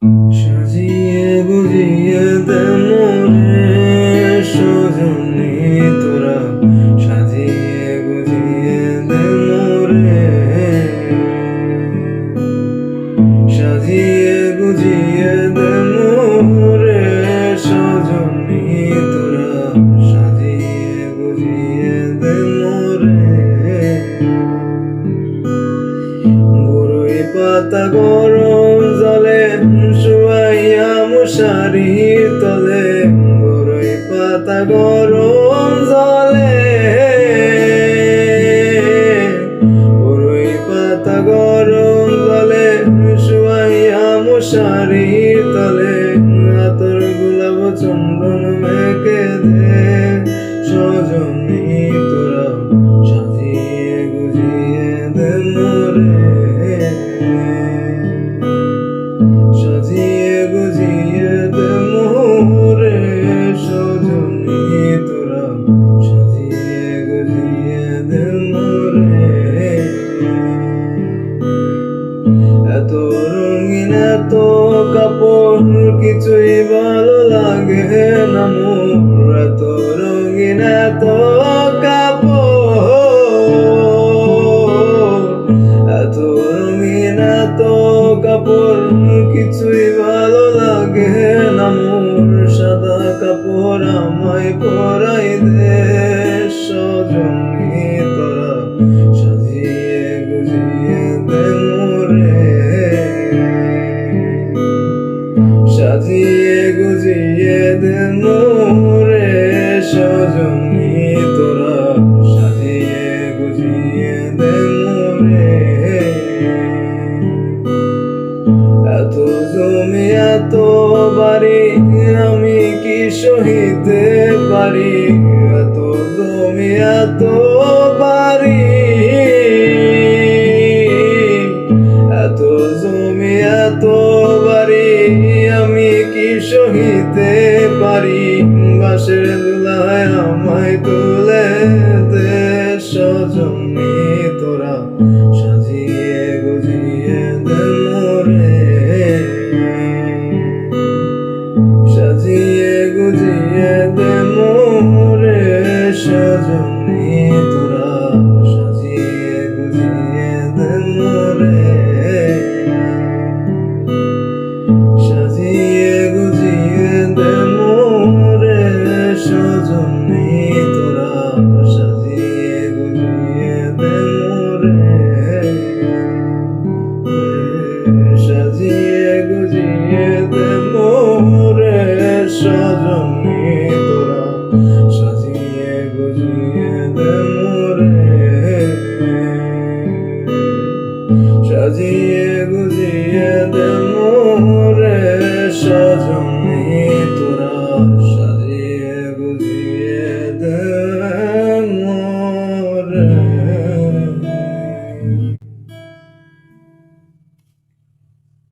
সাজিয়ে বুঝিয়ে দে মোরে সজনী তোরা, সাজিয়ে বুঝিয়ে দে মোরে, সাজিয়ে বুঝিয়ে দে মোরে সজনী তোরা, সাজিয়ে বুঝিয়ে দে মোরে। বড়ই পাতা গরম জলে শুয়াইয়া মশারির তলে, বড়ই পাতা গরম জলে, বড়ই পাতা গরম জলে শুয়াইয়া মশারির তলে, আতর গোলাপ চন্দন মেখে দে সজনী তোরা, সাজিয়ে গুজিয়ে দে মোরে, সাজিয়ে গুজিয়ে দে মোরে সজনী তোরা, সাজিয়ে গুজিয়ে দে মোরে। এত রঙিন এত কাপড় কিছুই ভালো লাগে না মোর, এত রঙিন এত কাপড়, এত রঙিন এত কাপড় কিছুই ভালো লাগে না মোর, সাদা কাপড় আমায় পরাই দে সজনী তোরা, সাজিয়ে গুজিয়ে দে মোরে, সাজিয়ে গুজিয়ে দে মোরে সজনী তোরা, সাজিয়ে গুজিয়ে দে মোরে। এত জমি এত বাড়ি আমি কি সহিতে পারি, এত জমি এত বাড়ি, এত জমি এত বাড়ি আমি কি সহিতে পারি,